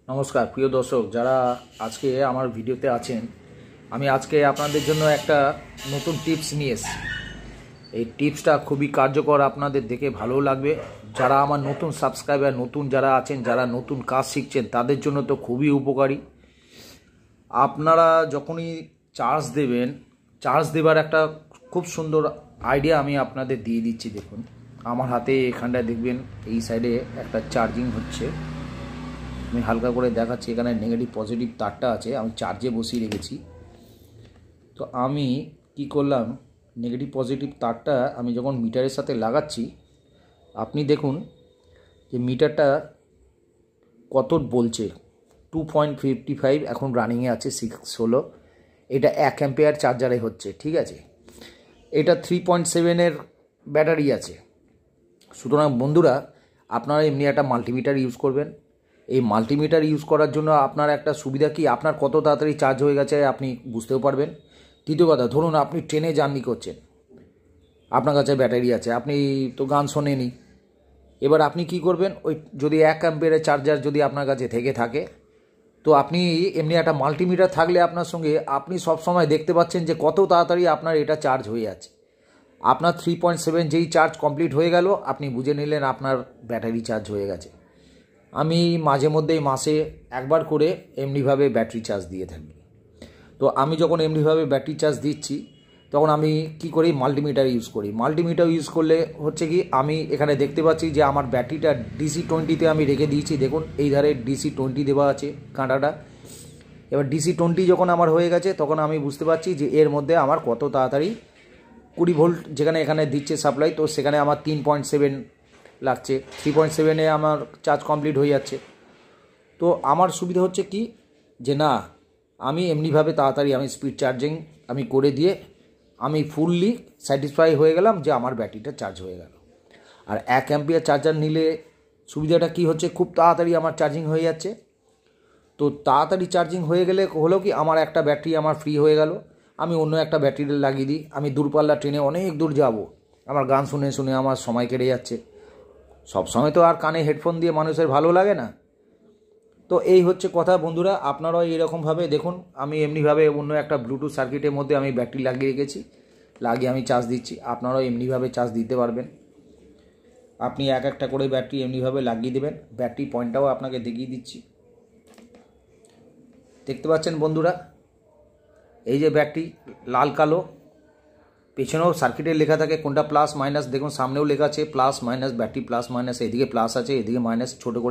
নমস্কার প্রিয় দর্শক, যারা আজকে আমার ভিডিওতে আছেন, আমি আজকে আপনাদের জন্য একটা নতুন টিপস নিয়ে এসেছি। এই টিপসটা খুবই কার্যকর, আপনাদের দেখে ভালো লাগবে। যারা আমার নতুন সাবস্ক্রাইবার, নতুন যারা আছেন, যারা নতুন কাজ শিখছেন, তাদের জন্য তো খুবই উপকারী। আপনারা যখনই চার্জ দেবেন, চার্জ দেবার একটা খুব সুন্দর আইডিয়া আমি আপনাদের দিয়ে দিচ্ছি। দেখুন, আমার হাতে এখানটায় দেখবেন এই সাইডে একটা চার্জিং হচ্ছে। আমি হালকা করে দেখাচ্ছি, এখানে নেগেটিভ পজিটিভ তারটা আছে, আমি চার্জে বসিয়ে রেখেছি। তো আমি কি করলাম, নেগেটিভ পজিটিভ তারটা আমি যখন মিটারের সাথে লাগাচ্ছি, আপনি দেখুন যে মিটারটা কত বলছে। 2.55 এখন রানিংয়ে আছে, 6 এটা 1 অ্যাম্পিয়ার চার্জারে হচ্ছে, ঠিক আছে। এটা 3.7-এর ব্যাটারি আছে। সুতরাং বন্ধুরা, আপনারা এমনি একটা মাল্টিমিটার ইউজ করবেন। এই মাল্টিমিটার ইউজ করার জন্য আপনার একটা সুবিধা কি, আপনার কত তাড়াতাড়ি চার্জ হয়ে গেছে আপনি বুঝতেও পারবেন। তৃতীয় কথা, ধরুন আপনি ট্রেনে জার্নি করছেন, আপনার কাছে ব্যাটারি আছে, আপনি তো গান শোনেনি। এবার আপনি কি করবেন, ওই যদি 1 অ্যাম্পিয়ারের চার্জার যদি আপনার কাছে থেকে থাকে, তো আপনি এমনি একটা মাল্টিমিটার থাকলে আপনার সঙ্গে, আপনি সবসময় দেখতে পাচ্ছেন যে কত তাড়াতাড়ি আপনার এটা চার্জ হয়ে যাচ্ছে। আপনার 3.7 যেই চার্জ কমপ্লিট হয়ে গেল, আপনি বুঝে নিলেন আপনার ব্যাটারি চার্জ হয়ে গেছে। আমি মাঝে মধ্যেই মাসে একবার করে এমনিভাবে ব্যাটারি চার্জ দিয়ে থাকি। তো আমি যখন এমনিভাবে ব্যাটারি চার্জ দিচ্ছি, তখন আমি কি করি, মাল্টিমিটার ইউজ করি। মাল্টিমিটার ইউজ করলে হচ্ছে কি, আমি এখানে দেখতে পাচ্ছি যে আমার ব্যাটারিটা DC20-তে আমি রেখে দিয়েছি। দেখুন, এই ধারে DC20 দেওয়া আছে কাঁটাটা। এবার DC20 যখন আমার হয়ে গেছে, তখন আমি বুঝতে পারছি যে এর মধ্যে আমার কত তাড়াতাড়ি 20 ভোল্ট যেখানে এখানে দিচ্ছে সাপ্লাই, তো সেখানে আমার 3.7 লাগছে। 3.7-এ আমার চার্জ কমপ্লিট হয়ে যাচ্ছে। তো আমার সুবিধা হচ্ছে কি, যে না, আমি এমনিভাবে তাড়াতাড়ি আমি স্পিড চার্জিং আমি করে দিয়ে আমি ফুললি স্যাটিসফাই হয়ে গেলাম যে আমার ব্যাটারিটা চার্জ হয়ে গেল। আর 1 অ্যাম্পিয়ার চার্জার নিলে সুবিধাটা কি হচ্ছে, খুব তাড়াতাড়ি আমার চার্জিং হয়ে যাচ্ছে। তো তাড়াতাড়ি চার্জিং হয়ে গেলে হলো কি, আমার একটা ব্যাটারি আমার ফ্রি হয়ে গেল। আমি অন্য একটা ব্যাটারি লাগিয়ে দিই। আমি দূরপাল্লা ট্রেনে অনেক দূর যাব, আমার গান শুনে শুনে আমার সময় কেটে যাচ্ছে। সব সময় তো আর কানে হেডফোন দিয়ে মানুষের ভালো লাগে না। তো এই হচ্ছে কথা বন্ধুরা, আপনারাও এইরকমভাবে দেখুন। আমি এমনিভাবে অন্য একটা ব্লুটুথ সার্কিটের মধ্যে আমি ব্যাটারি লাগিয়ে রেখেছি, লাগিয়ে আমি চার্জ দিচ্ছি। আপনারাও এমনিভাবে চার্জ দিতে পারবেন। আপনি এক একটা করে ব্যাটারি এমনিভাবে লাগিয়ে দেবেন। ব্যাটারি পয়েন্টটাও আপনাকে দেখিয়ে দিচ্ছি। দেখতে পাচ্ছেন বন্ধুরা, এই যে ব্যাটারি লাল কালো, পেছনেও সার্কিটে লেখা থাকে কোনটা প্লাস মাইনাস। দেখুন সামনেও লেখা আছে plus minus, battery plus minus, এদিকে প্লাস আছে, এদিকে মাইনাস, ছোটো করে